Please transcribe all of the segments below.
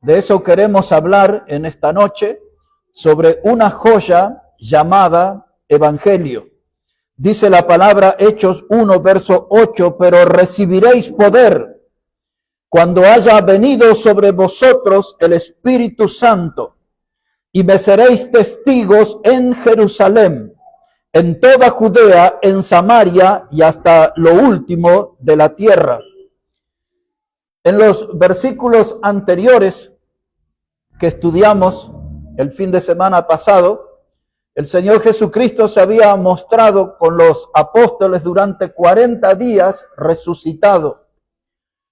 De eso queremos hablar en esta noche, sobre una joya llamada Evangelio. Dice la palabra Hechos 1, verso 8, pero recibiréis poder cuando haya venido sobre vosotros el Espíritu Santo, y me seréis testigos en Jerusalén, en toda Judea, en Samaria y hasta lo último de la tierra. En los versículos anteriores que estudiamos el fin de semana pasado, el Señor Jesucristo se había mostrado con los apóstoles durante 40 días resucitado.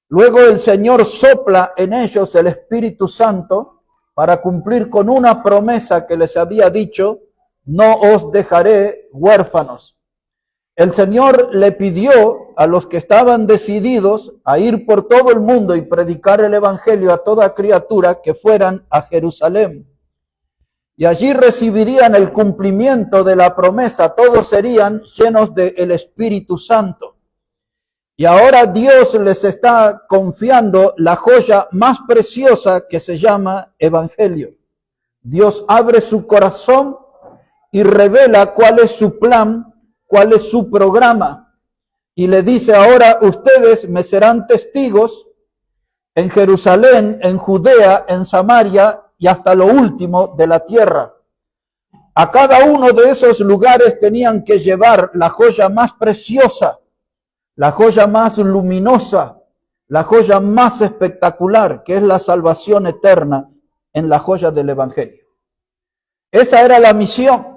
Luego el Señor sopla en ellos el Espíritu Santo para cumplir con una promesa que les había dicho: no os dejaré huérfanos. El Señor le pidió a los que estaban decididos a ir por todo el mundo y predicar el Evangelio a toda criatura que fueran a Jerusalén. Y allí recibirían el cumplimiento de la promesa, todos serían llenos del Espíritu Santo. Y ahora Dios les está confiando la joya más preciosa que se llama Evangelio. Dios abre su corazón y revela cuál es su plan, cuál es su programa. Y le dice: ahora ustedes me serán testigos en Jerusalén, en Judea, en Samaria y hasta lo último de la tierra. A cada uno de esos lugares tenían que llevar la joya más preciosa, la joya más luminosa, la joya más espectacular, que es la salvación eterna en la joya del Evangelio. Esa era la misión.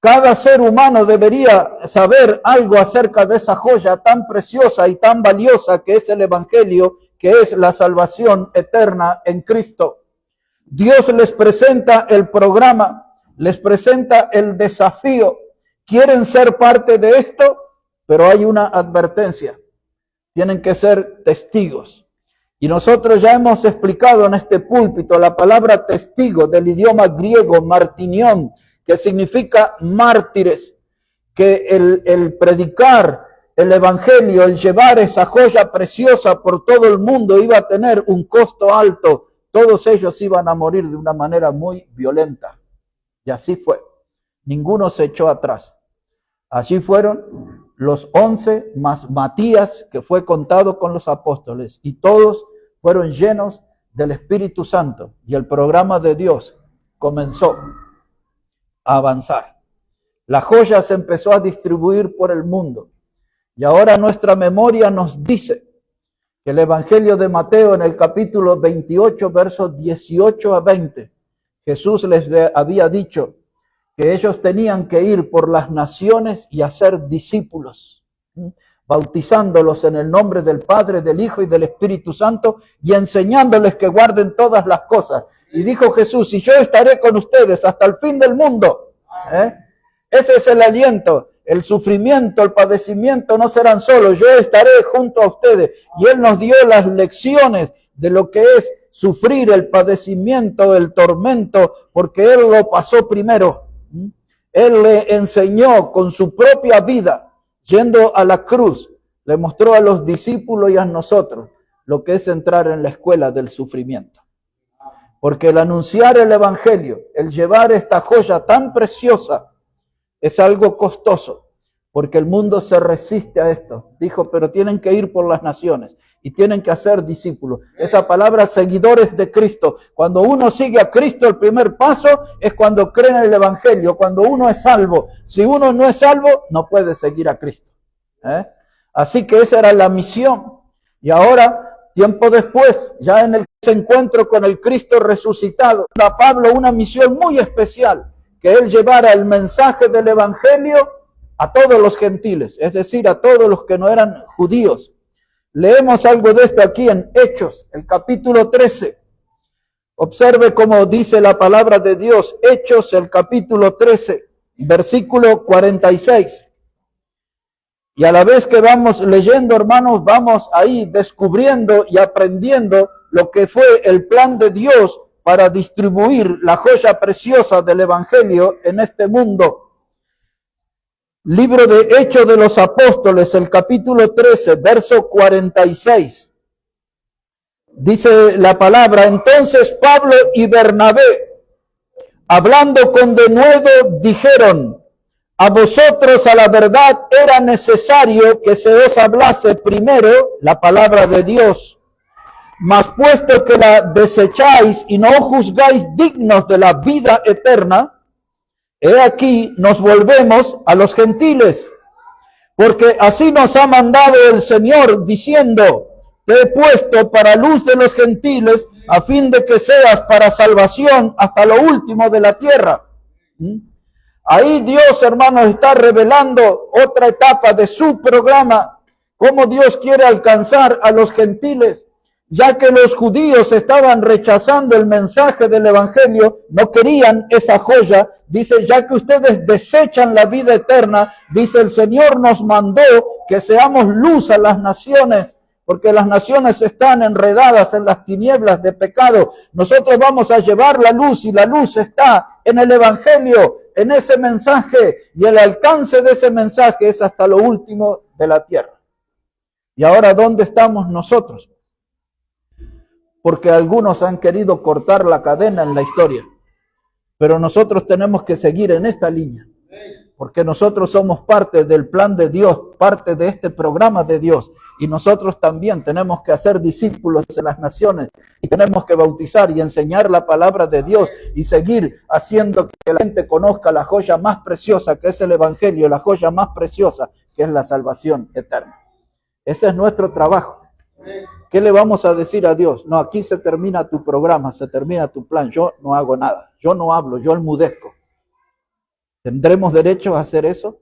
Cada ser humano debería saber algo acerca de esa joya tan preciosa y tan valiosa que es el Evangelio, que es la salvación eterna en Cristo. Dios les presenta el programa, les presenta el desafío. ¿Quieren ser parte de esto? Pero hay una advertencia: tienen que ser testigos. Y nosotros ya hemos explicado en este púlpito la palabra testigo, del idioma griego martinión, que significa mártires, que el predicar el Evangelio, el llevar esa joya preciosa por todo el mundo iba a tener un costo alto. Todos ellos iban a morir de una manera muy violenta. Y así fue. Ninguno se echó atrás. Allí fueron los 11 más Matías, que fue contado con los apóstoles, y todos fueron llenos del Espíritu Santo, y el programa de Dios comenzó a avanzar. La joya se empezó a distribuir por el mundo, y ahora nuestra memoria nos dice que el Evangelio de Mateo, en el capítulo 28, versos 18 a 20, Jesús les había dicho que ellos tenían que ir por las naciones y hacer discípulos, bautizándolos en el nombre del Padre, del Hijo y del Espíritu Santo, y enseñándoles que guarden todas las cosas. Y dijo Jesús: y yo estaré con ustedes hasta el fin del mundo. Ese es el aliento. El sufrimiento, el padecimiento no serán solos. Yo estaré junto a ustedes. Y Él nos dio las lecciones de lo que es sufrir el padecimiento, el tormento, porque Él lo pasó primero. Él le enseñó con su propia vida, yendo a la cruz, le mostró a los discípulos y a nosotros lo que es entrar en la escuela del sufrimiento. Porque el anunciar el Evangelio, el llevar esta joya tan preciosa, es algo costoso, porque el mundo se resiste a esto. Dijo: pero tienen que ir por las naciones y tienen que hacer discípulos. Esa palabra, seguidores de Cristo. Cuando uno sigue a Cristo, el primer paso es cuando cree en el Evangelio, cuando uno es salvo. Si uno no es salvo, no puede seguir a Cristo. Así que esa era la misión. Y ahora, tiempo después, ya en el encuentro con el Cristo resucitado, a Pablo una misión muy especial, que él llevara el mensaje del Evangelio a todos los gentiles, es decir, a todos los que no eran judíos. Leemos algo de esto aquí en Hechos, el capítulo 13. Observe cómo dice la palabra de Dios. Hechos, el capítulo 13, versículo 46. Y a la vez que vamos leyendo, hermanos, vamos ahí descubriendo y aprendiendo lo que fue el plan de Dios para distribuir la joya preciosa del Evangelio en este mundo. Libro de Hechos de los Apóstoles, el capítulo 13, verso 46. Dice la palabra, entonces Pablo y Bernabé, hablando con denuedo, dijeron, a vosotros a la verdad era necesario que se os hablase primero la palabra de Dios. Mas puesto que la desecháis y no juzgáis dignos de la vida eterna, he aquí nos volvemos a los gentiles. Porque así nos ha mandado el Señor, diciendo, te he puesto para luz de los gentiles, a fin de que seas para salvación hasta lo último de la tierra. Ahí Dios, hermanos, está revelando otra etapa de su programa, cómo Dios quiere alcanzar a los gentiles. Ya que los judíos estaban rechazando el mensaje del evangelio, no querían esa joya, dice, ya que ustedes desechan la vida eterna, dice, el Señor nos mandó que seamos luz a las naciones, porque las naciones están enredadas en las tinieblas de pecado. Nosotros vamos a llevar la luz y la luz está en el evangelio, en ese mensaje, y el alcance de ese mensaje es hasta lo último de la tierra. Y ahora, ¿dónde estamos nosotros? Porque algunos han querido cortar la cadena en la historia. Pero nosotros tenemos que seguir en esta línea. Porque nosotros somos parte del plan de Dios, parte de este programa de Dios. Y nosotros también tenemos que hacer discípulos en las naciones. Y tenemos que bautizar y enseñar la palabra de Dios. Y seguir haciendo que la gente conozca la joya más preciosa que es el evangelio. La joya más preciosa que es la salvación eterna. Ese es nuestro trabajo. ¿Qué le vamos a decir a Dios? No, aquí se termina tu programa, se termina tu plan. Yo no hago nada, yo no hablo, yo enmudezco. ¿Tendremos derecho a hacer eso?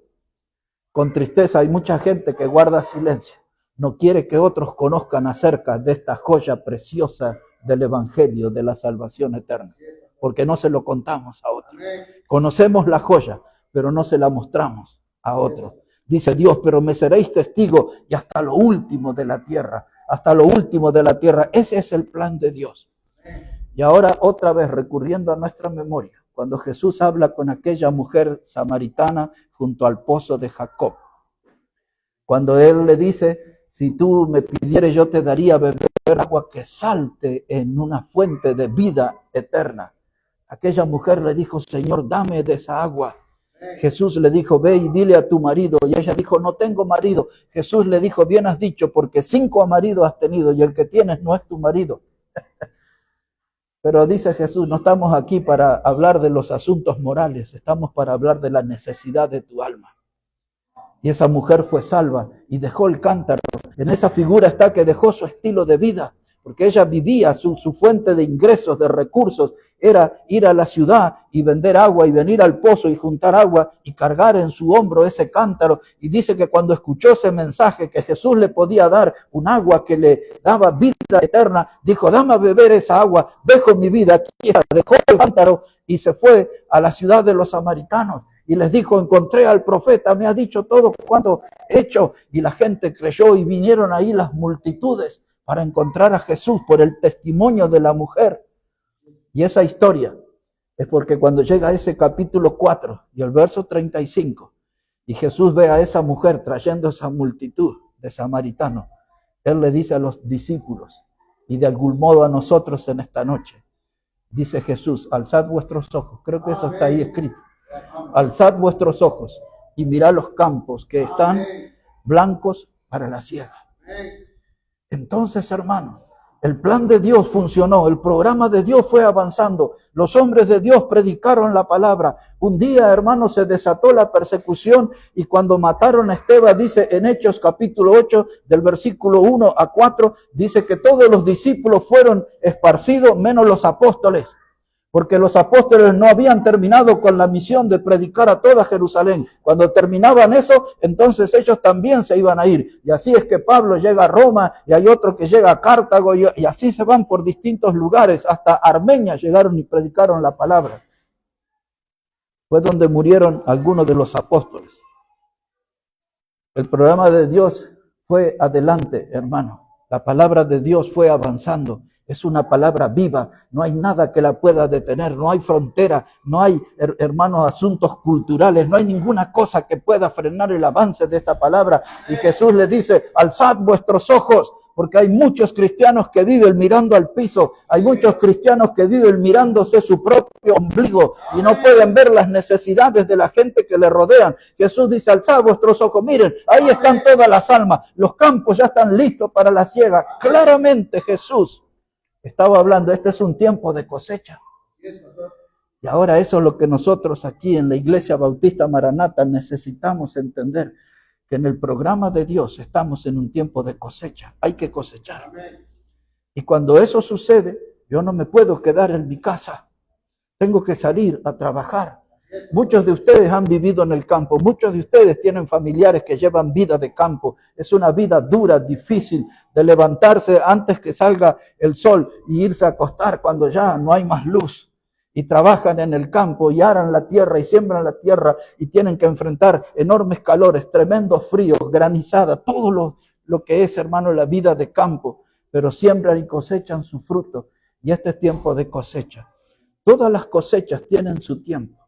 Con tristeza hay mucha gente que guarda silencio. No quiere que otros conozcan acerca de esta joya preciosa del evangelio, de la salvación eterna. Porque no se lo contamos a otros. Conocemos la joya, pero no se la mostramos a otros. Dice Dios, pero me seréis testigo y hasta lo último de la tierra. Hasta lo último de la tierra. Ese es el plan de Dios. Y ahora otra vez recurriendo a nuestra memoria, cuando Jesús habla con aquella mujer samaritana junto al pozo de Jacob. Cuando Él le dice, si tú me pidieres yo te daría beber agua que salte en una fuente de vida eterna. Aquella mujer le dijo, Señor, dame de esa agua. Jesús le dijo, ve y dile a tu marido. Y ella dijo, no tengo marido. Jesús le dijo, bien has dicho, porque 5 maridos has tenido y el que tienes no es tu marido. Pero dice Jesús, no estamos aquí para hablar de los asuntos morales, estamos para hablar de la necesidad de tu alma. Y esa mujer fue salva y dejó el cántaro. En esa figura está que dejó su estilo de vida, porque ella vivía, su fuente de ingresos, de recursos, era ir a la ciudad y vender agua y venir al pozo y juntar agua y cargar en su hombro ese cántaro. Y dice que cuando escuchó ese mensaje que Jesús le podía dar un agua que le daba vida eterna, dijo, dame a beber esa agua, dejo mi vida aquí, dejó el cántaro y se fue a la ciudad de los samaritanos. Y les dijo, encontré al profeta, me ha dicho todo cuanto he hecho. Y la gente creyó y vinieron ahí las multitudes para encontrar a Jesús por el testimonio de la mujer. Y esa historia es porque cuando llega a ese capítulo 4 y el verso 35, y Jesús ve a esa mujer trayendo esa multitud de samaritanos, Él le dice a los discípulos, y de algún modo a nosotros en esta noche, dice Jesús, alzad vuestros ojos, creo que eso está ahí escrito, alzad vuestros ojos y mirad los campos que están blancos para la siega. Entonces, hermanos, el plan de Dios funcionó, el programa de Dios fue avanzando, los hombres de Dios predicaron la palabra. Un día, hermanos, se desató la persecución y cuando mataron a Esteban, dice en Hechos capítulo 8, del versículo 1 a 4, dice que todos los discípulos fueron esparcidos, menos los apóstoles. Porque los apóstoles no habían terminado con la misión de predicar a toda Jerusalén. Cuando terminaban eso, entonces ellos también se iban a ir. Y así es que Pablo llega a Roma y hay otro que llega a Cartago y así se van por distintos lugares. Hasta Armenia llegaron y predicaron la palabra. Fue donde murieron algunos de los apóstoles. El programa de Dios fue adelante, hermano. La palabra de Dios fue avanzando. Es una palabra viva, no hay nada que la pueda detener, no hay frontera, no hay, hermanos, asuntos culturales, no hay ninguna cosa que pueda frenar el avance de esta palabra. Y Jesús le dice, alzad vuestros ojos, porque hay muchos cristianos que viven mirando al piso, hay muchos cristianos que viven mirándose su propio ombligo y no pueden ver las necesidades de la gente que le rodean. Jesús dice, alzad vuestros ojos, miren, ahí están todas las almas, los campos ya están listos para la siega. Claramente Jesús estaba hablando, este es un tiempo de cosecha. Y ahora eso es lo que nosotros aquí en la Iglesia Bautista Maranata necesitamos entender, que en el programa de Dios estamos en un tiempo de cosecha, hay que cosechar. Y cuando eso sucede, yo no me puedo quedar en mi casa, tengo que salir a trabajar. Muchos de ustedes han vivido en el campo, muchos de ustedes tienen familiares que llevan vida de campo. Es una vida dura, difícil, de levantarse antes que salga el sol y irse a acostar cuando ya no hay más luz. Y trabajan en el campo y aran la tierra y siembran la tierra y tienen que enfrentar enormes calores, tremendos fríos, granizada, todo lo que es, hermano, la vida de campo. Pero siembran y cosechan su fruto. Y este es tiempo de cosecha. Todas las cosechas tienen su tiempo.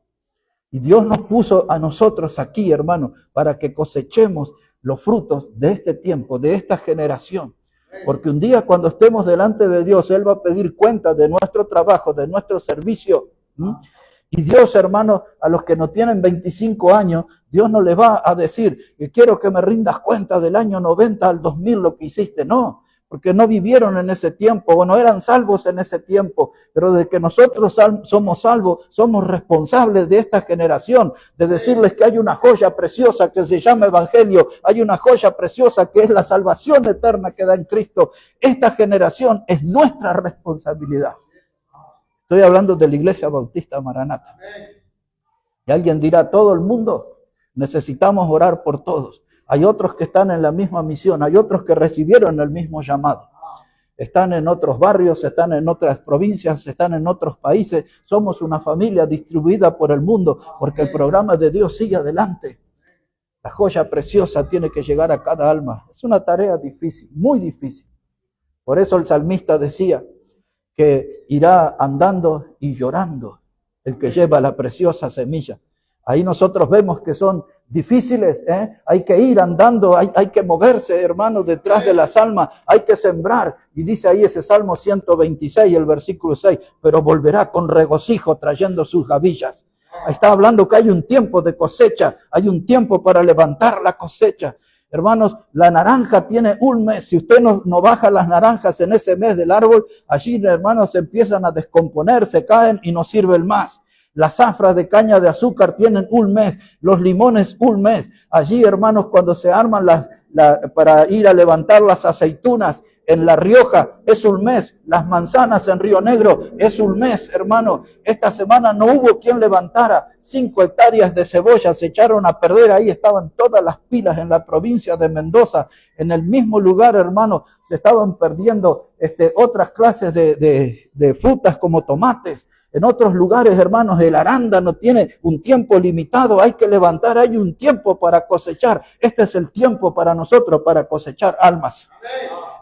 Y Dios nos puso a nosotros aquí, hermano, para que cosechemos los frutos de este tiempo, de esta generación. Porque un día cuando estemos delante de Dios, Él va a pedir cuenta de nuestro trabajo, de nuestro servicio. Y Dios, hermano, a los que no tienen 25 años, Dios no les va a decir que quiero que me rindas cuenta del año 90 al 2000 lo que hiciste. No, porque no vivieron en ese tiempo o no eran salvos en ese tiempo. Pero de que nosotros somos salvos, somos responsables de esta generación, de decirles que hay una joya preciosa que se llama Evangelio, hay una joya preciosa que es la salvación eterna que da en Cristo. Esta generación es nuestra responsabilidad. Estoy hablando de la Iglesia Bautista Maranata. Y alguien dirá, todo el mundo, necesitamos orar por todos. Hay otros que están en la misma misión, hay otros que recibieron el mismo llamado. Están en otros barrios, están en otras provincias, están en otros países. Somos una familia distribuida por el mundo porque el programa de Dios sigue adelante. La joya preciosa tiene que llegar a cada alma. Es una tarea difícil, muy difícil. Por eso el salmista decía que irá andando y llorando el que lleva la preciosa semilla. Ahí nosotros vemos que son difíciles, hay que ir andando, hay que moverse, hermano, detrás de las almas, hay que sembrar. Y dice ahí ese Salmo 126, el versículo 6, pero volverá con regocijo trayendo sus gavillas. Está hablando que hay un tiempo de cosecha, hay un tiempo para levantar la cosecha. Hermanos, la naranja tiene un mes. Si usted no baja las naranjas en ese mes del árbol, allí, hermanos, se empiezan a descomponer, se caen y no sirven más. Las zafras de caña de azúcar tienen un mes, los limones un mes. Allí, hermanos, cuando se arman para ir a levantar las aceitunas en La Rioja, es un mes. Las manzanas en Río Negro, es un mes, hermano. Esta semana no hubo quien levantara 5 hectáreas de cebolla, se echaron a perder. Ahí estaban todas las pilas en la provincia de Mendoza. En el mismo lugar, hermano, se estaban perdiendo otras clases de frutas como tomates. En otros lugares, hermanos, el arándano tiene un tiempo limitado, hay que levantar, hay un tiempo para cosechar. Este es el tiempo para nosotros, para cosechar almas.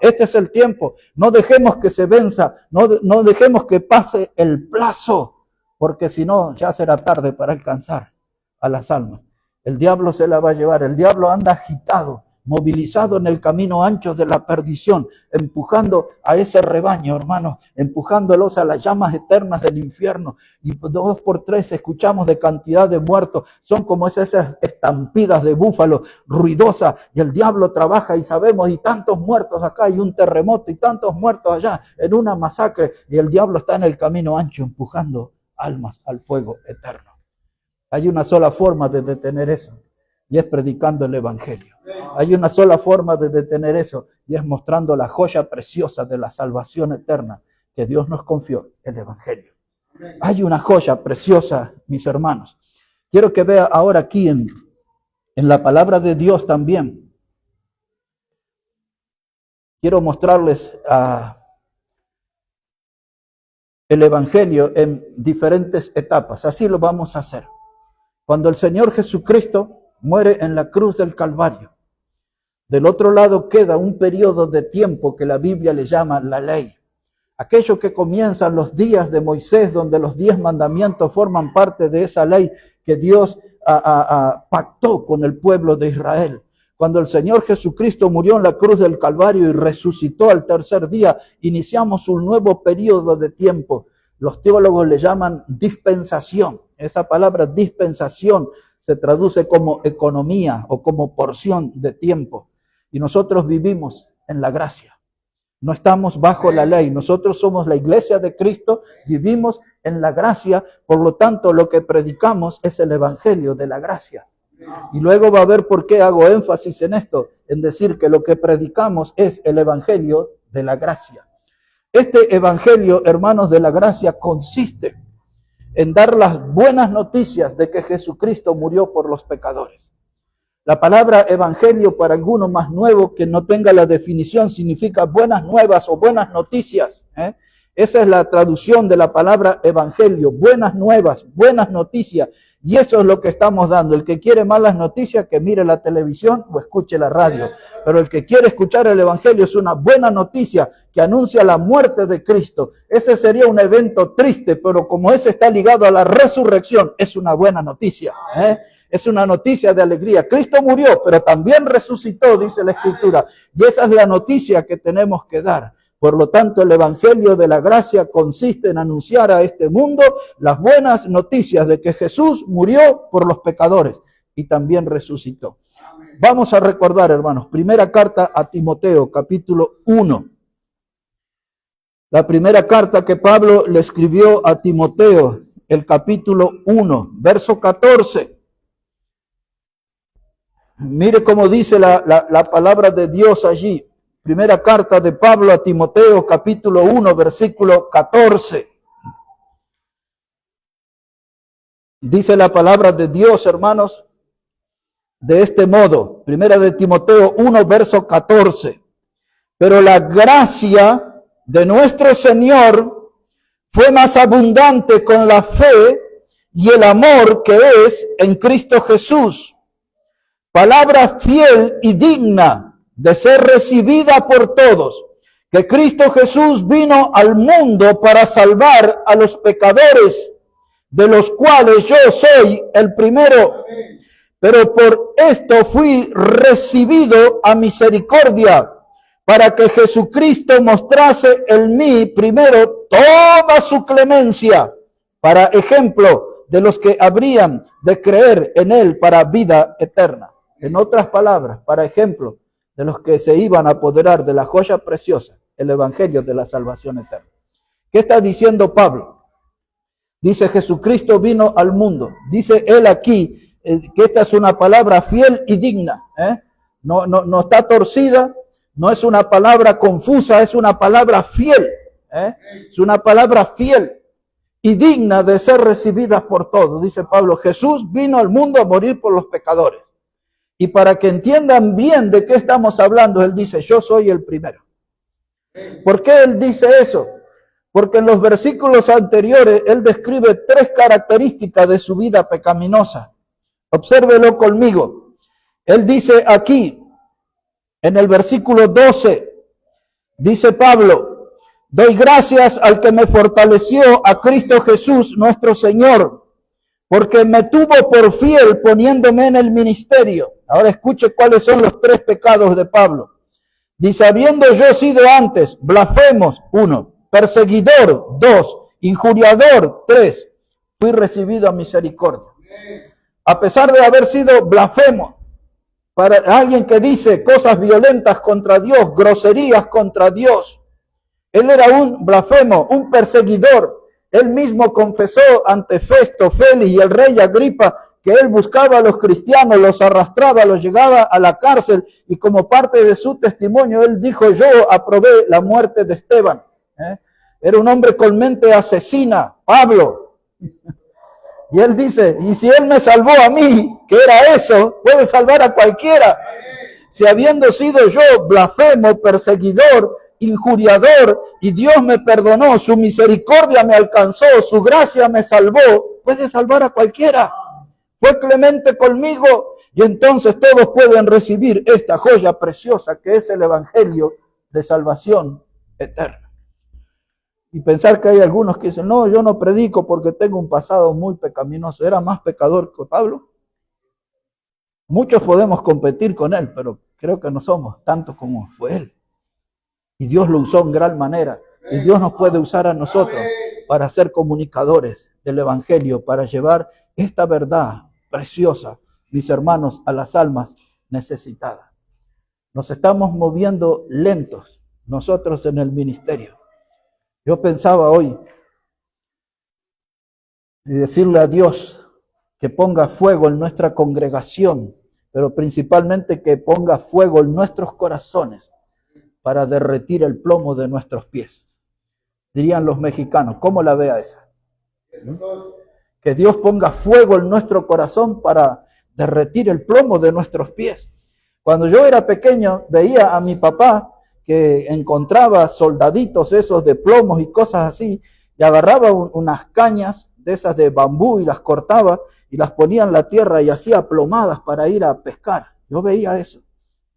Este es el tiempo. No dejemos que se venza, no dejemos que pase el plazo, porque si no, ya será tarde para alcanzar a las almas. El diablo se la va a llevar, el diablo anda agitado, movilizado en el camino ancho de la perdición, empujando a ese rebaño, hermanos, empujándolos a las llamas eternas del infierno. Y 2 por 3 escuchamos de cantidad de muertos, son como esas estampidas de búfalo ruidosas, y el diablo trabaja y sabemos, y tantos muertos acá, y un terremoto, y tantos muertos allá, en una masacre, y el diablo está en el camino ancho, empujando almas al fuego eterno. Hay una sola forma de detener eso, y es predicando el Evangelio. Hay una sola forma de detener eso, y es mostrando la joya preciosa de la salvación eterna que Dios nos confió, el Evangelio. Hay una joya preciosa, mis hermanos. Quiero que vea ahora aquí en la palabra de Dios también. Quiero mostrarles el Evangelio en diferentes etapas. Así lo vamos a hacer. Cuando el Señor Jesucristo muere en la cruz del Calvario, del otro lado queda un periodo de tiempo que la Biblia le llama la ley. Aquello que comienzan los días de Moisés, donde los 10 mandamientos forman parte de esa ley que Dios pactó con el pueblo de Israel. Cuando el Señor Jesucristo murió en la cruz del Calvario y resucitó al tercer día, iniciamos un nuevo periodo de tiempo. Los teólogos le llaman dispensación. Esa palabra dispensación se traduce como economía o como porción de tiempo. Y nosotros vivimos en la gracia. No estamos bajo la ley. Nosotros somos la iglesia de Cristo, vivimos en la gracia. Por lo tanto, lo que predicamos es el evangelio de la gracia. Y luego va a ver por qué hago énfasis en esto, en decir que lo que predicamos es el evangelio de la gracia. Este evangelio, hermanos, de la gracia consiste en dar las buenas noticias de que Jesucristo murió por los pecadores. La palabra evangelio, para alguno más nuevo que no tenga la definición, significa buenas nuevas o buenas noticias. Esa es la traducción de la palabra evangelio, buenas nuevas, buenas noticias. Y eso es lo que estamos dando. El que quiere malas noticias, que mire la televisión o escuche la radio. Pero el que quiere escuchar el evangelio es una buena noticia que anuncia la muerte de Cristo. Ese sería un evento triste, pero como ese está ligado a la resurrección, es una buena noticia. Es una noticia de alegría. Cristo murió, pero también resucitó, dice la Escritura. Y esa es la noticia que tenemos que dar. Por lo tanto, el evangelio de la gracia consiste en anunciar a este mundo las buenas noticias de que Jesús murió por los pecadores y también resucitó. Vamos a recordar, hermanos, primera carta a Timoteo, capítulo 1. La primera carta que Pablo le escribió a Timoteo, el capítulo 1, verso 14. Mire cómo dice la palabra de Dios allí. Primera carta de Pablo a Timoteo, capítulo 1, versículo 14. Dice la palabra de Dios, hermanos, de este modo. Primera de Timoteo 1, verso 14. Pero la gracia de nuestro Señor fue más abundante con la fe y el amor que es en Cristo Jesús. Palabra fiel y digna de ser recibida por todos, que Cristo Jesús vino al mundo para salvar a los pecadores, de los cuales yo soy el primero. Pero por esto fui recibido a misericordia, para que Jesucristo mostrase en mí primero toda su clemencia, para ejemplo de los que habrían de creer en él para vida eterna. En otras palabras, para ejemplo de los que se iban a apoderar de la joya preciosa, el evangelio de la salvación eterna. ¿Qué está diciendo Pablo? Dice, Jesucristo vino al mundo. Dice él aquí que esta es una palabra fiel y digna. No está torcida, no es una palabra confusa, es una palabra fiel. Es una palabra fiel y digna de ser recibida por todos. Dice Pablo, Jesús vino al mundo a morir por los pecadores. Y para que entiendan bien de qué estamos hablando, él dice, yo soy el primero. ¿Por qué él dice eso? Porque en los versículos anteriores él describe 3 características de su vida pecaminosa. Obsérvelo conmigo. Él dice aquí, en el versículo 12, dice Pablo, doy gracias al que me fortaleció, a Cristo Jesús nuestro Señor, porque me tuvo por fiel poniéndome en el ministerio. Ahora escuche cuáles son los 3 pecados de Pablo. Dice, habiendo yo sido antes blasfemos, 1, perseguidor, 2, injuriador, 3, fui recibido a misericordia. A pesar de haber sido blasfemo, para alguien que dice cosas violentas contra Dios, groserías contra Dios, él era un blasfemo, un perseguidor. Él mismo confesó ante Festo, Félix y el rey Agripa que él buscaba a los cristianos, los arrastraba, los llevaba a la cárcel y como parte de su testimonio él dijo, yo aprobé la muerte de Esteban. Era un hombre con mente asesina, Pablo. Y él dice, y si él me salvó a mí, que era eso, puede salvar a cualquiera. Si habiendo sido yo blasfemo, perseguidor, injuriador, y Dios me perdonó, su misericordia me alcanzó, su gracia me salvó, puede salvar a cualquiera. Fue clemente conmigo, y entonces todos pueden recibir esta joya preciosa que es el evangelio de salvación eterna. Y pensar que hay algunos que dicen, no, yo no predico porque tengo un pasado muy pecaminoso. ¿Era más pecador que Pablo? Muchos podemos competir con él, pero creo que no somos tantos como fue él. Y Dios lo usó en gran manera. Y Dios nos puede usar a nosotros para ser comunicadores del Evangelio, para llevar esta verdad preciosa, mis hermanos, a las almas necesitadas. Nos estamos moviendo lentos nosotros en el ministerio. Yo pensaba hoy y decirle a Dios que ponga fuego en nuestra congregación, pero principalmente que ponga fuego en nuestros corazones para derretir el plomo de nuestros pies. Dirían los mexicanos, ¿cómo la vea esa? Que Dios ponga fuego en nuestro corazón para derretir el plomo de nuestros pies. Cuando yo era pequeño, veía a mi papá que encontraba soldaditos esos de plomos y cosas así, y agarraba unas cañas de esas de bambú y las cortaba y las ponía en la tierra y hacía plomadas para ir a pescar. Yo veía eso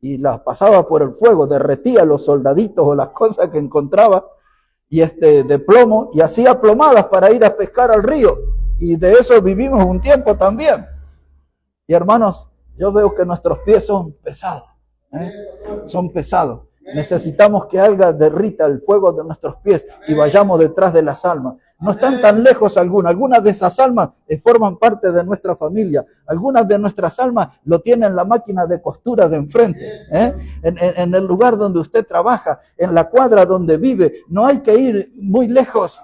y las pasaba por el fuego, derretía los soldaditos o las cosas que encontraba y de plomo, y hacía plomadas para ir a pescar al río. Y de eso vivimos un tiempo también. Y hermanos, yo veo que nuestros pies son pesados, son pesados. Necesitamos que algo derrita el fuego de nuestros pies y vayamos detrás de las almas. No están tan lejos algunas de esas almas forman parte de nuestra familia. Algunas de nuestras almas lo tienen la máquina de costura de enfrente, en el lugar donde usted trabaja, en la cuadra donde vive. No hay que ir muy lejos.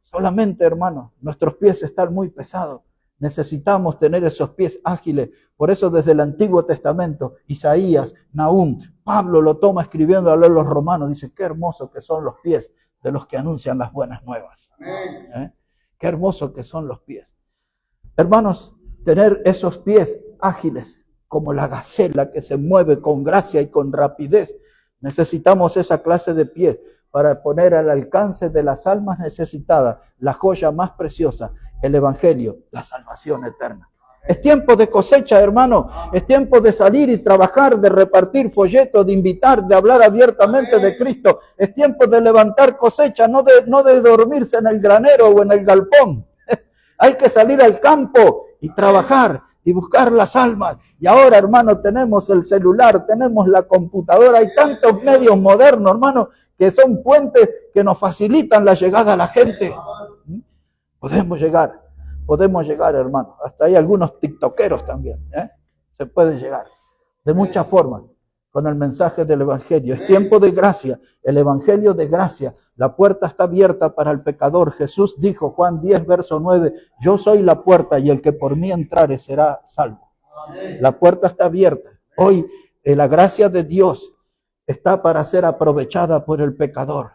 Solamente, hermanos, nuestros pies están muy pesados. Necesitamos tener esos pies ágiles. Por eso desde el Antiguo Testamento, Isaías, Nahum, Pablo lo toma escribiendo a los romanos. Dice, qué hermosos que son los pies de los que anuncian las buenas nuevas. Qué hermosos que son los pies. Hermanos, tener esos pies ágiles como la gacela que se mueve con gracia y con rapidez. Necesitamos esa clase de pies para poner al alcance de las almas necesitadas la joya más preciosa, el Evangelio, la salvación eterna. Es tiempo de cosecha, hermano. Es tiempo de salir y trabajar, de repartir folletos, de invitar, de hablar abiertamente de Cristo. Es tiempo de levantar cosecha, no de dormirse en el granero o en el galpón. Hay que salir al campo y trabajar y buscar las almas. Y ahora, hermano, tenemos el celular, tenemos la computadora. Hay tantos medios modernos, hermano, que son puentes que nos facilitan la llegada a la gente. Podemos llegar, hermano. Hasta hay algunos tiktokeros también. Se puede llegar de muchas formas con el mensaje del Evangelio. Es tiempo de gracia, el Evangelio de gracia. La puerta está abierta para el pecador. Jesús dijo, Juan 10, verso 9, yo soy la puerta y el que por mí entrare será salvo. La puerta está abierta. Hoy la gracia de Dios está para ser aprovechada por el pecador.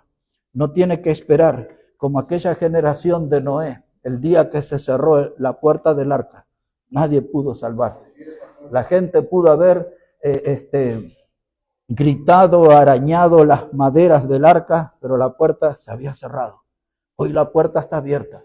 No tiene que esperar como aquella generación de Noé, el día que se cerró la puerta del arca. Nadie pudo salvarse. La gente pudo haber gritado, arañado las maderas del arca, pero la puerta se había cerrado. Hoy la puerta está abierta,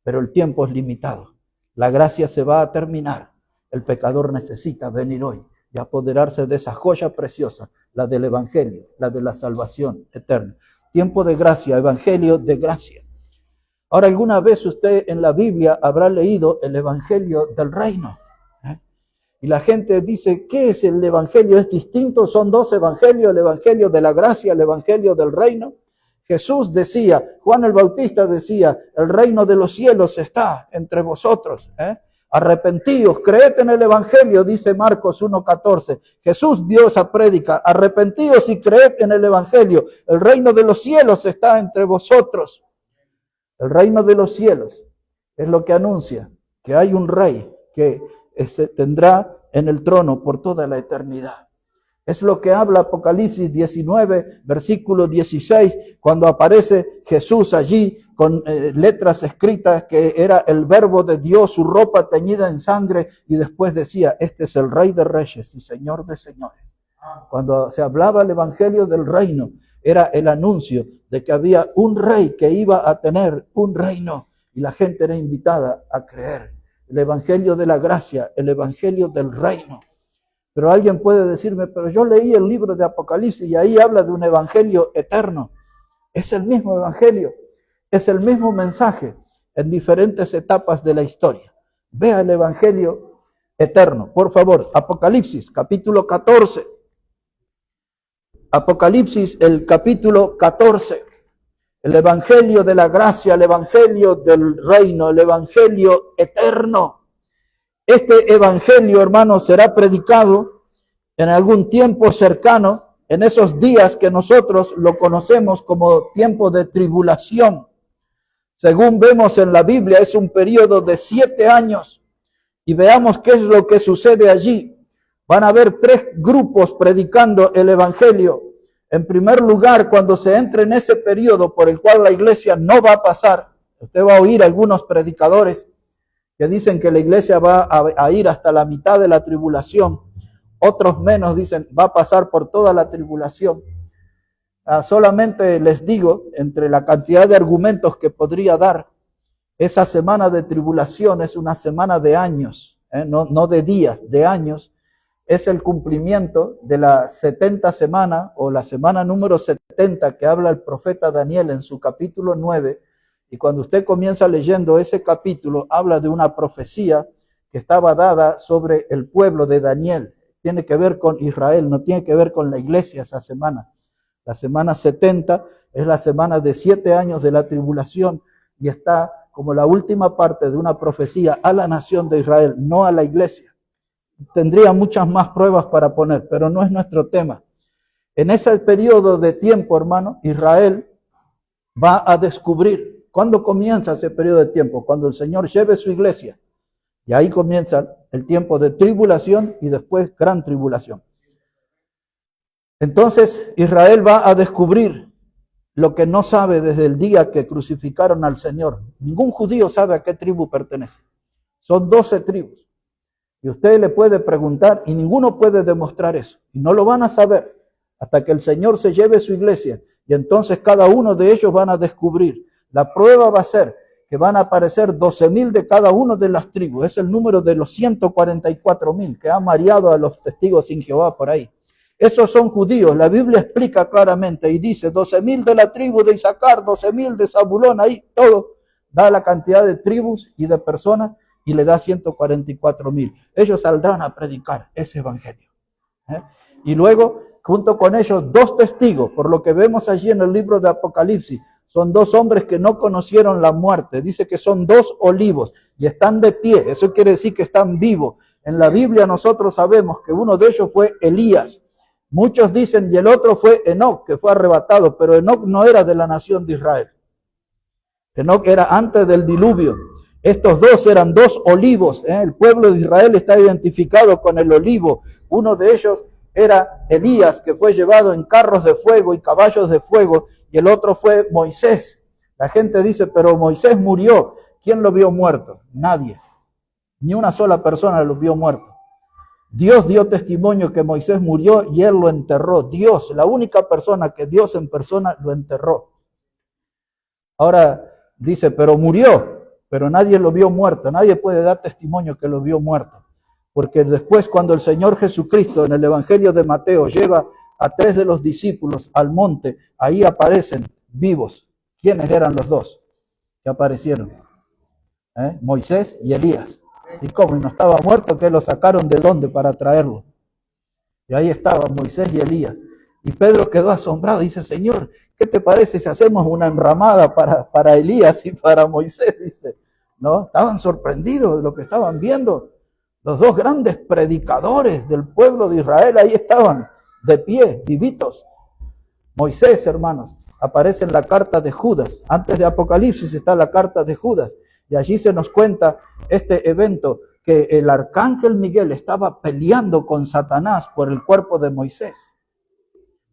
pero el tiempo es limitado. La gracia se va a terminar. El pecador necesita venir hoy y apoderarse de esa joya preciosa, la del Evangelio, la de la salvación eterna. Tiempo de gracia, Evangelio de gracia. Ahora, ¿alguna vez usted en la Biblia habrá leído el Evangelio del Reino? Y la gente dice, ¿qué es el Evangelio? ¿Es distinto? ¿Son dos evangelios? ¿El Evangelio de la gracia, el Evangelio del Reino? Jesús decía, Juan el Bautista decía, el reino de los cielos está entre vosotros. Arrepentíos, creed en el Evangelio, dice Marcos 1:14. Jesús dio esa prédica, arrepentíos y creed en el Evangelio. El reino de los cielos está entre vosotros. El reino de los cielos es lo que anuncia que hay un rey que se tendrá en el trono por toda la eternidad. Es lo que habla Apocalipsis 19, versículo 16, cuando aparece Jesús allí con letras escritas que era el verbo de Dios, su ropa teñida en sangre, y después decía, este es el Rey de Reyes y Señor de Señores. Cuando se hablaba el Evangelio del Reino, era el anuncio de que había un rey que iba a tener un reino, y la gente era invitada a creer. El Evangelio de la gracia, el Evangelio del Reino. Pero alguien puede decirme, pero yo leí el libro de Apocalipsis y ahí habla de un evangelio eterno. Es el mismo evangelio, es el mismo mensaje en diferentes etapas de la historia. Vea el evangelio eterno. Por favor, Apocalipsis, capítulo 14. Apocalipsis, el capítulo 14. El evangelio de la gracia, el evangelio del reino, el evangelio eterno. Este evangelio, hermanos, será predicado en algún tiempo cercano, en esos días que nosotros lo conocemos como tiempo de tribulación. Según vemos en la Biblia, es un periodo de 7 años. Y veamos qué es lo que sucede allí. Van a haber 3 grupos predicando el evangelio. En primer lugar, cuando se entre en ese periodo por el cual la iglesia no va a pasar, usted va a oír algunos predicadores que dicen que la iglesia va a ir hasta la mitad de la tribulación. Otros menos dicen va a pasar por toda la tribulación. Solamente les digo, entre la cantidad de argumentos que podría dar, esa semana de tribulación es una semana de años, no de días, de años. Es el cumplimiento de la 70 semana o la semana número 70 que habla el profeta Daniel en su capítulo 9. Y cuando usted comienza leyendo ese capítulo, habla de una profecía que estaba dada sobre el pueblo de Daniel. Tiene que ver con Israel, no tiene que ver con la iglesia esa semana. La semana 70 es la semana de 7 años de la tribulación y está como la última parte de una profecía a la nación de Israel, no a la iglesia. Tendría muchas más pruebas para poner, pero no es nuestro tema. En ese periodo de tiempo, hermano, Israel va a descubrir. ¿Cuándo comienza ese periodo de tiempo? Cuando el Señor lleve su iglesia. Y ahí comienza el tiempo de tribulación y después gran tribulación. Entonces Israel va a descubrir lo que no sabe desde el día que crucificaron al Señor. Ningún judío sabe a qué tribu pertenece. Son 12 tribus. Y usted le puede preguntar y ninguno puede demostrar eso. Y no lo van a saber hasta que el Señor se lleve su iglesia. Y entonces cada uno de ellos van a descubrir. La prueba va a ser que van a aparecer 12,000 de cada uno de las tribus. Es el número de los 144,000 que ha mareado a los testigos sin Jehová por ahí. Esos son judíos. La Biblia explica claramente y dice 12,000 de la tribu de Isaacar, 12,000 de Zabulón, ahí todo. Da la cantidad de tribus y de personas y le da 144,000. Ellos saldrán a predicar ese evangelio. Y luego, junto con ellos, 2 testigos, por lo que vemos allí en el libro de Apocalipsis. Son 2 hombres que no conocieron la muerte. Dice que son 2 olivos y están de pie. Eso quiere decir que están vivos. En la Biblia nosotros sabemos que uno de ellos fue Elías. Muchos dicen, y el otro fue Enoc, que fue arrebatado, pero Enoc no era de la nación de Israel. Enoc era antes del diluvio. Estos 2 eran 2 olivos. El pueblo de Israel está identificado con el olivo. Uno de ellos era Elías, que fue llevado en carros de fuego y caballos de fuego, y el otro fue Moisés. La gente dice, pero Moisés murió. ¿Quién lo vio muerto? Nadie. Ni una sola persona lo vio muerto. Dios dio testimonio que Moisés murió y él lo enterró. Dios, la única persona que Dios en persona lo enterró. Ahora dice, pero murió, pero nadie lo vio muerto. Nadie puede dar testimonio que lo vio muerto. Porque después cuando el Señor Jesucristo en el Evangelio de Mateo lleva a 3 de los discípulos al monte, ahí aparecen vivos. ¿Quiénes eran los 2 que aparecieron? Moisés y Elías. ¿Y cómo? ¿Y no estaba muerto? ¿Que lo sacaron de dónde para traerlo? Y ahí estaban Moisés y Elías. Y Pedro quedó asombrado. Dice, Señor, ¿qué te parece si hacemos una enramada para Elías y para Moisés? Dice, ¿no? Estaban sorprendidos de lo que estaban viendo. Los 2 grandes predicadores del pueblo de Israel ahí estaban, de pie, vivitos. Moisés, hermanos, aparece en la carta de Judas. Antes de Apocalipsis está la carta de Judas. Y allí se nos cuenta este evento, que el arcángel Miguel estaba peleando con Satanás por el cuerpo de Moisés.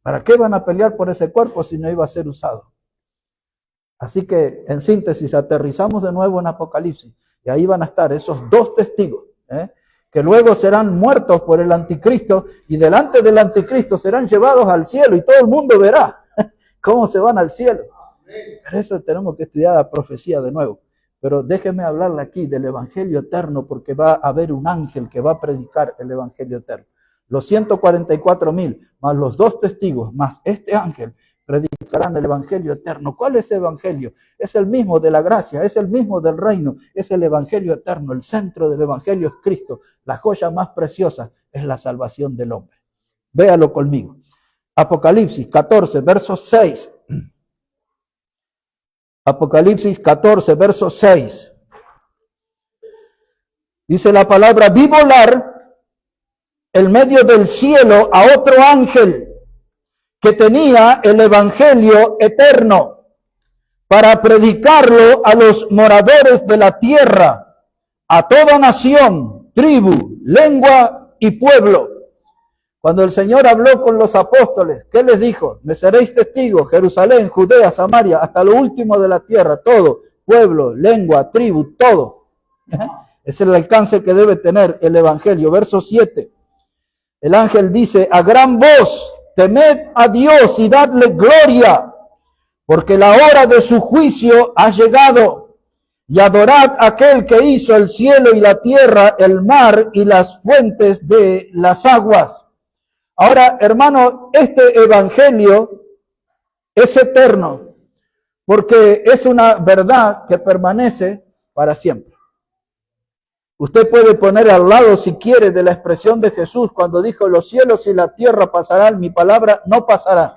¿Para qué van a pelear por ese cuerpo si no iba a ser usado? Así que, en síntesis, aterrizamos de nuevo en Apocalipsis. Y ahí van a estar esos 2 testigos, que luego serán muertos por el anticristo y delante del anticristo serán llevados al cielo y todo el mundo verá cómo se van al cielo. Pero eso tenemos que estudiar la profecía de nuevo. Pero déjeme hablarle aquí del evangelio eterno, porque va a haber un ángel que va a predicar el evangelio eterno. Los 144,000 más los 2 testigos más este ángel predicarán el evangelio eterno. ¿Cuál es el evangelio? Es el mismo de la gracia, es el mismo del reino, es el evangelio eterno. El centro del evangelio es Cristo. La joya más preciosa es la salvación del hombre. Véalo conmigo. Apocalipsis 14, verso 6. Apocalipsis 14, verso 6. Dice la palabra: vi volar en medio del cielo a otro ángel que tenía el evangelio eterno para predicarlo a los moradores de la tierra, a toda nación, tribu, lengua y pueblo. Cuando el Señor habló con los apóstoles, ¿qué les dijo? Me seréis testigos, Jerusalén, Judea, Samaria, hasta lo último de la tierra, todo, pueblo, lengua, tribu, todo. Es el alcance que debe tener el evangelio. Verso 7. El ángel dice: a gran voz, temed a Dios y dadle gloria, porque la hora de su juicio ha llegado. Y adorad a aquel que hizo el cielo y la tierra, el mar y las fuentes de las aguas. Ahora, hermano, este evangelio es eterno, porque es una verdad que permanece para siempre. Usted puede poner al lado, si quiere, de la expresión de Jesús cuando dijo: los cielos y la tierra pasarán, mi palabra no pasará.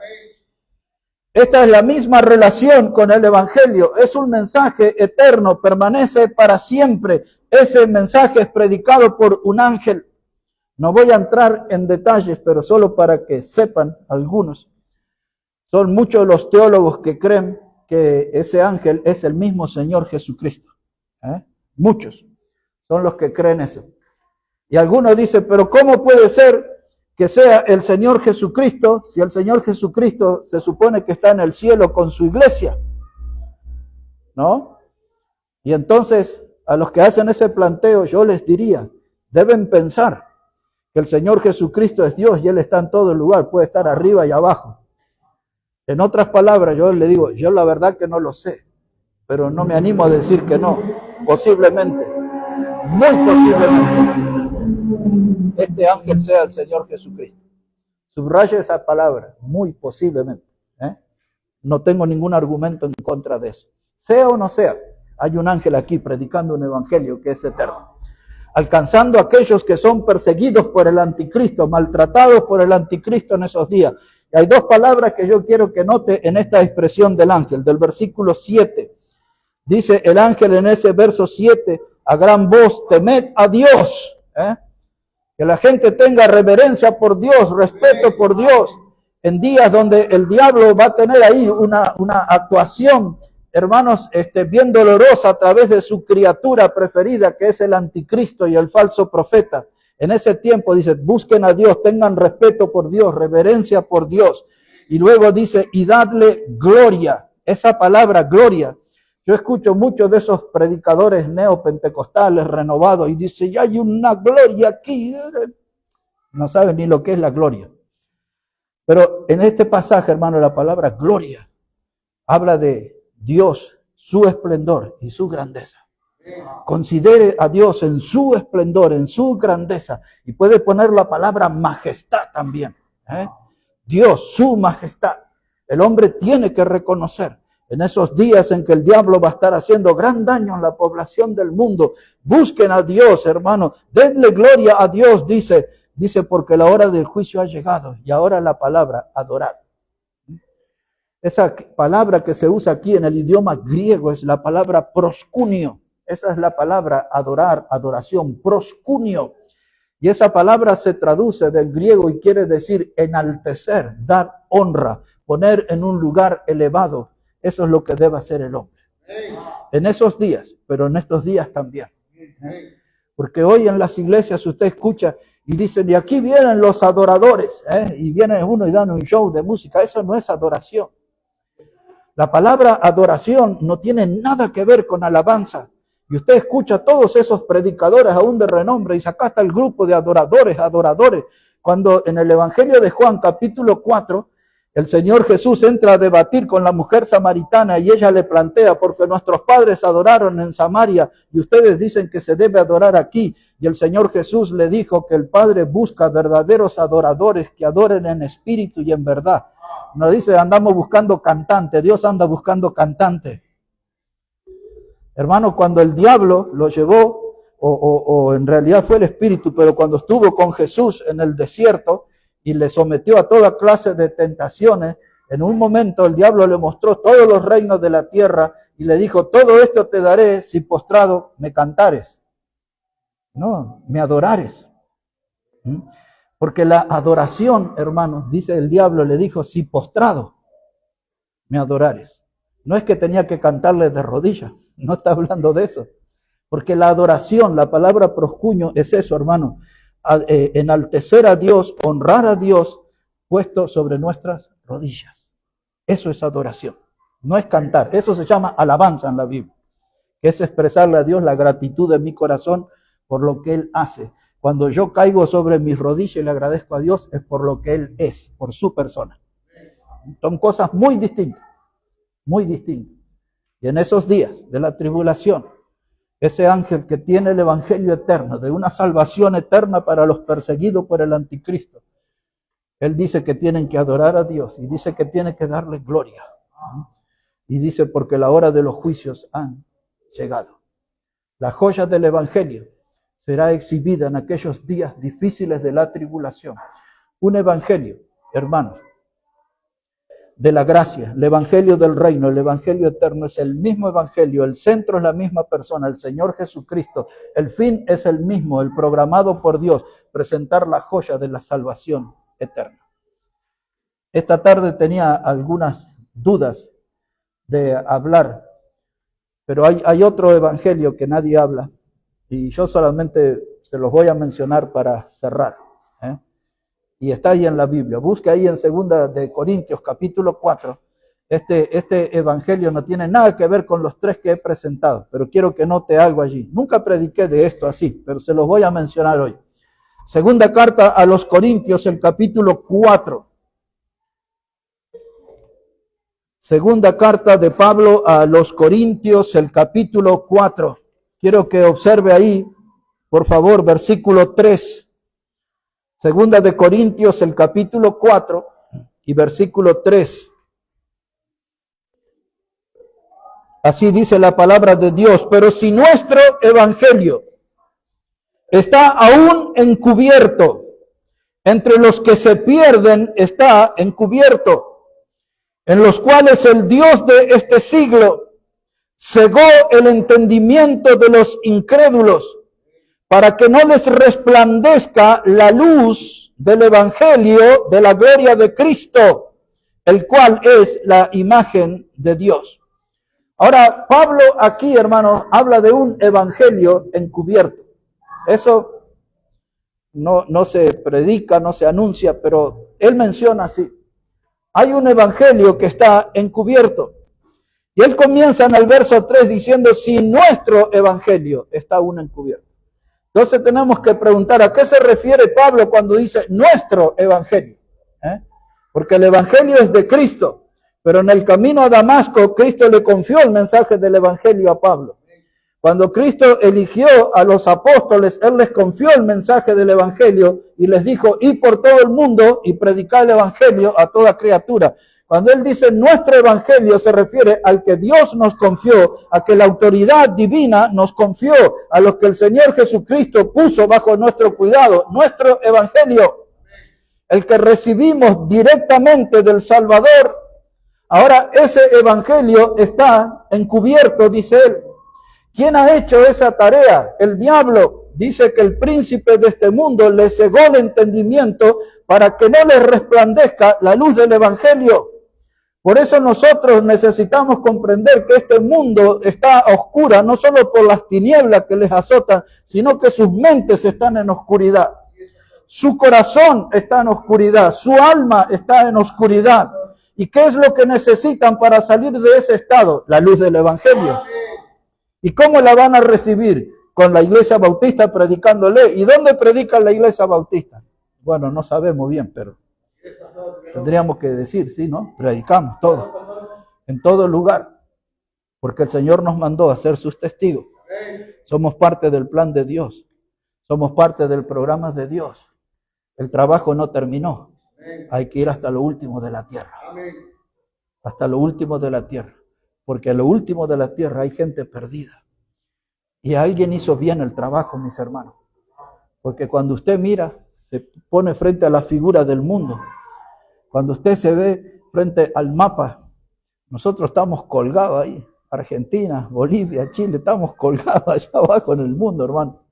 Esta es la misma relación con el evangelio. Es un mensaje eterno, permanece para siempre. Ese mensaje es predicado por un ángel. No voy a entrar en detalles, pero solo para que sepan algunos. Son muchos los teólogos que creen que ese ángel es el mismo Señor Jesucristo. Muchos son los que creen eso. Y algunos dicen: pero ¿cómo puede ser que sea el Señor Jesucristo si el Señor Jesucristo se supone que está en el cielo con su iglesia? ¿No? Y entonces, a los que hacen ese planteo, yo les diría, deben pensar que el Señor Jesucristo es Dios y Él está en todo lugar, puede estar arriba y abajo. En otras palabras, yo le digo, yo la verdad que no lo sé, pero no me animo a decir que no. Posiblemente, muy posiblemente, este ángel sea el Señor Jesucristo. Subraya esa palabra, muy posiblemente. No tengo ningún argumento en contra de eso. Sea o no sea, hay un ángel aquí predicando un evangelio que es eterno, alcanzando a aquellos que son perseguidos por el anticristo, maltratados por el anticristo en esos días. Y hay dos palabras que yo quiero que note en esta expresión del ángel, del versículo 7. Dice el ángel en ese verso 7, a gran voz, temed a Dios. Que la gente tenga reverencia por Dios, respeto por Dios, en días donde el diablo va a tener ahí una actuación, hermanos, bien dolorosa a través de su criatura preferida, que es el anticristo y el falso profeta. En ese tiempo dice, busquen a Dios, tengan respeto por Dios, reverencia por Dios. Y luego dice, y dadle gloria. Esa palabra gloria, yo escucho muchos de esos predicadores neopentecostales renovados y dice, ya hay una gloria aquí. No saben ni lo que es la gloria. Pero en este pasaje, hermano, la palabra gloria habla de Dios, su esplendor y su grandeza. Considere a Dios en su esplendor, en su grandeza. Y puede poner la palabra majestad también. Dios, su majestad. El hombre tiene que reconocer en esos días en que el diablo va a estar haciendo gran daño en la población del mundo. Busquen a Dios, hermano. Denle gloria a Dios, dice porque la hora del juicio ha llegado. Y ahora la palabra adorar. Esa palabra que se usa aquí en el idioma griego es la palabra proskunio. Esa es la palabra adorar, adoración, proskunio. Y esa palabra se traduce del griego y quiere decir enaltecer, dar honra, poner en un lugar elevado. Eso es lo que debe hacer el hombre. En esos días, pero en estos días también. Porque hoy en las iglesias usted escucha y dicen, y aquí vienen los adoradores. Y viene uno y dan un show de música. Eso no es adoración. La palabra adoración no tiene nada que ver con alabanza. Y usted escucha a todos esos predicadores aún de renombre y acá está el grupo de adoradores. Cuando en el Evangelio de Juan capítulo 4, el Señor Jesús entra a debatir con la mujer samaritana y ella le plantea, porque nuestros padres adoraron en Samaria y ustedes dicen que se debe adorar aquí. Y el Señor Jesús le dijo que el Padre busca verdaderos adoradores que adoren en espíritu y en verdad. No dice andamos buscando cantante, Dios anda buscando cantante. Hermano, cuando el diablo lo llevó, o en realidad fue el Espíritu, pero cuando estuvo con Jesús en el desierto y le sometió a toda clase de tentaciones, en un momento el diablo le mostró todos los reinos de la tierra y le dijo, todo esto te daré si postrado me cantares. No, me adorares. Porque la adoración, hermanos, dice el diablo, le dijo, si postrado me adorares. No es que tenía que cantarle de rodillas, no está hablando de eso. Porque la adoración, la palabra proscuño es eso, hermano. Enaltecer a Dios, honrar a Dios, puesto sobre nuestras rodillas. Eso es adoración, no es cantar. Eso se llama alabanza en la Biblia, que es expresarle a Dios la gratitud de mi corazón por lo que Él hace. Cuando yo caigo sobre mis rodillas y le agradezco a Dios, es por lo que Él es, por su persona. Son cosas muy distintas, muy distintas. Y en esos días de la tribulación, ese ángel que tiene el evangelio eterno, de una salvación eterna para los perseguidos por el anticristo, él dice que tienen que adorar a Dios y dice que tiene que darle gloria. Y dice porque la hora de los juicios han llegado. La joya del evangelio será exhibida en aquellos días difíciles de la tribulación. Un evangelio, hermanos, de la gracia, el evangelio del reino, el evangelio eterno es el mismo evangelio, el centro es la misma persona, el Señor Jesucristo, el fin es el mismo, el programado por Dios, presentar la joya de la salvación eterna. Esta tarde tenía algunas dudas de hablar, pero hay otro evangelio que nadie habla y yo solamente se los voy a mencionar para cerrar. Y está ahí en la Biblia. Busque ahí en 2 de Corintios capítulo 4. Este evangelio no tiene nada que ver con los tres que he presentado, pero quiero que note algo allí. Nunca prediqué de esto así, pero se los voy a mencionar hoy. Segunda carta a los Corintios, el capítulo 4. Segunda carta de Pablo a los Corintios, el capítulo 4. Quiero que observe ahí, por favor, versículo 3. Segunda de Corintios, el capítulo 4 y versículo 3. Así dice la palabra de Dios, pero si nuestro evangelio está aún encubierto, entre los que se pierden está encubierto, en los cuales el Dios de este siglo cegó el entendimiento de los incrédulos, para que no les resplandezca la luz del evangelio de la gloria de Cristo, el cual es la imagen de Dios. Ahora, Pablo aquí, hermanos, habla de un evangelio encubierto. Eso no se predica, no se anuncia, pero él menciona así. Hay un evangelio que está encubierto. Y él comienza en el verso 3 diciendo, si nuestro evangelio está aún encubierto. Entonces tenemos que preguntar, ¿a qué se refiere Pablo cuando dice nuestro evangelio? Porque el evangelio es de Cristo, pero en el camino a Damasco, Cristo le confió el mensaje del evangelio a Pablo. Cuando Cristo eligió a los apóstoles, Él les confió el mensaje del evangelio y les dijo, id por todo el mundo y predicad el evangelio a toda criatura. Cuando Él dice nuestro evangelio se refiere al que Dios nos confió, a que la autoridad divina nos confió, a los que el Señor Jesucristo puso bajo nuestro cuidado, nuestro evangelio, el que recibimos directamente del Salvador. Ahora ese evangelio está encubierto, dice Él. ¿Quién ha hecho esa tarea? El diablo. Dice que el príncipe de este mundo le cegó el entendimiento para que no le resplandezca la luz del evangelio. Por eso nosotros necesitamos comprender que este mundo está oscura, no solo por las tinieblas que les azotan, sino que sus mentes están en oscuridad. Su corazón está en oscuridad, su alma está en oscuridad. ¿Y qué es lo que necesitan para salir de ese estado? La luz del evangelio. ¿Y cómo la van a recibir? Con la iglesia bautista predicándole. ¿Y dónde predica la iglesia bautista? Bueno, no sabemos bien, pero tendríamos que decir, sí, ¿no? Predicamos todo, en todo lugar, porque el Señor nos mandó a ser sus testigos. Somos parte del plan de Dios, somos parte del programa de Dios. El trabajo no terminó. Hay que ir hasta lo último de la tierra. Hasta lo último de la tierra. Porque a lo último de la tierra hay gente perdida. Y alguien hizo bien el trabajo, mis hermanos. Porque cuando usted mira, se pone frente a la figura del mundo. Cuando usted se ve frente al mapa, nosotros estamos colgados ahí. Argentina, Bolivia, Chile, estamos colgados allá abajo en el mundo, hermano.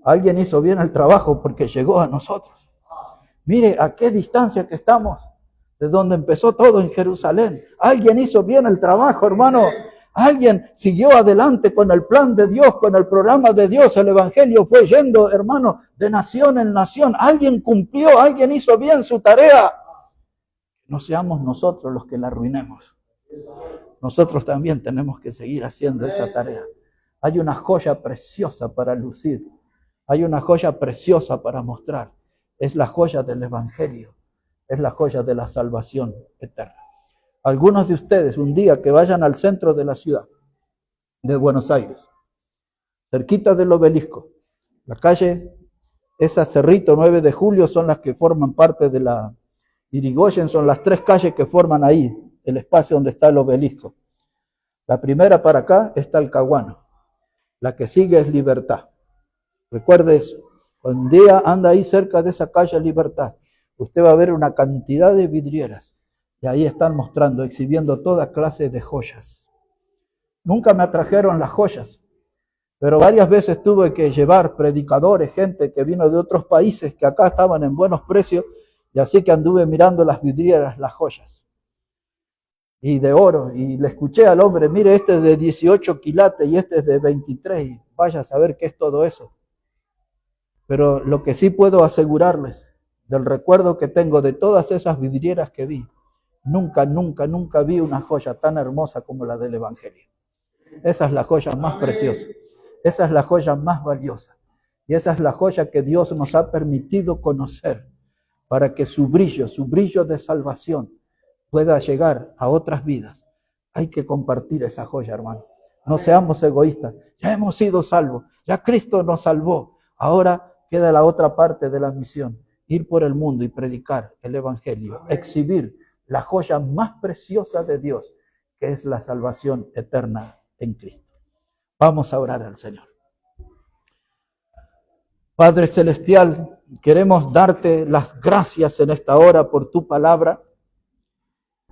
Alguien hizo bien el trabajo porque llegó a nosotros. Mire a qué distancia que estamos de donde empezó todo en Jerusalén. Alguien hizo bien el trabajo, hermano. Alguien siguió adelante con el plan de Dios, con el programa de Dios. El evangelio fue yendo, hermano, de nación en nación. Alguien cumplió, alguien hizo bien su tarea. No seamos nosotros los que la arruinemos. Nosotros también tenemos que seguir haciendo esa tarea. Hay una joya preciosa para lucir. Hay una joya preciosa para mostrar. Es la joya del evangelio. Es la joya de la salvación eterna. Algunos de ustedes, un día que vayan al centro de la ciudad de Buenos Aires, cerquita del obelisco, la calle, esa Cerrito 9 de Julio son las que forman parte de la Irigoyen, son las 3 calles que forman ahí, el espacio donde está el obelisco. La primera para acá es Talcahuano, la que sigue es Libertad. Recuerde eso, cuando un día anda ahí cerca de esa calle Libertad, usted va a ver una cantidad de vidrieras. Y ahí están mostrando, exhibiendo toda clase de joyas. Nunca me atrajeron las joyas, pero varias veces tuve que llevar predicadores, gente que vino de otros países que acá estaban en buenos precios, y así que anduve mirando las vidrieras, las joyas. Y de oro, y le escuché al hombre, mire, este es de 18 quilates y este es de 23, y vaya a saber qué es todo eso. Pero lo que sí puedo asegurarles, del recuerdo que tengo de todas esas vidrieras que vi, nunca vi una joya tan hermosa como la del evangelio. Esa es la joya más preciosa. Esa es la joya más valiosa. Y esa es la joya que Dios nos ha permitido conocer para que su brillo de salvación pueda llegar a otras vidas. Hay que compartir esa joya, hermano. No seamos egoístas. Ya hemos sido salvos. Ya Cristo nos salvó. Ahora queda la otra parte de la misión. Ir por el mundo y predicar el evangelio. Exhibir la joya más preciosa de Dios, que es la salvación eterna en Cristo. Vamos a orar al Señor. Padre Celestial, queremos darte las gracias en esta hora por tu palabra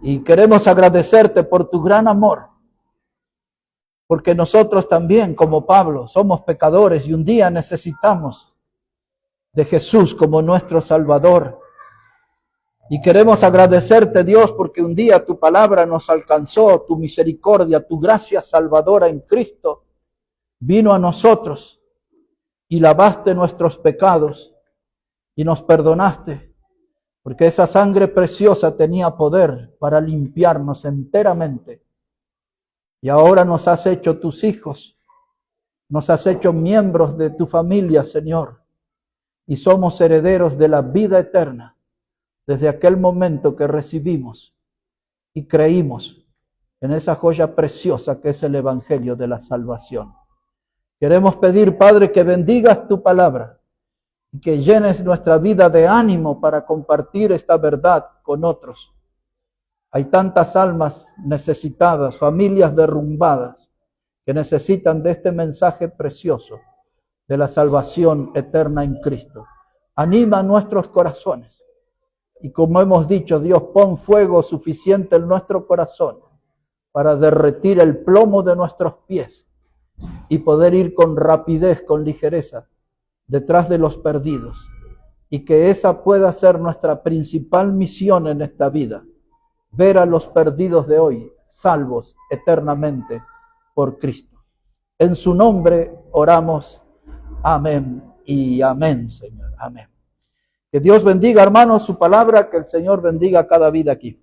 y queremos agradecerte por tu gran amor, porque nosotros también, como Pablo, somos pecadores y un día necesitamos de Jesús como nuestro Salvador. Y queremos agradecerte, Dios, porque un día tu palabra nos alcanzó, tu misericordia, tu gracia salvadora en Cristo vino a nosotros y lavaste nuestros pecados y nos perdonaste, porque esa sangre preciosa tenía poder para limpiarnos enteramente. Y ahora nos has hecho tus hijos, nos has hecho miembros de tu familia, Señor, y somos herederos de la vida eterna. Desde aquel momento que recibimos y creímos en esa joya preciosa que es el evangelio de la salvación. Queremos pedir, Padre, que bendigas tu palabra y que llenes nuestra vida de ánimo para compartir esta verdad con otros. Hay tantas almas necesitadas, familias derrumbadas, que necesitan de este mensaje precioso de la salvación eterna en Cristo. Anima nuestros corazones. Y como hemos dicho, Dios, pon fuego suficiente en nuestro corazón para derretir el plomo de nuestros pies y poder ir con rapidez, con ligereza, detrás de los perdidos. Y que esa pueda ser nuestra principal misión en esta vida. Ver a los perdidos de hoy, salvos eternamente por Cristo. En su nombre oramos. Amén y amén, Señor. Amén. Que Dios bendiga, hermanos, su palabra, que el Señor bendiga cada vida aquí.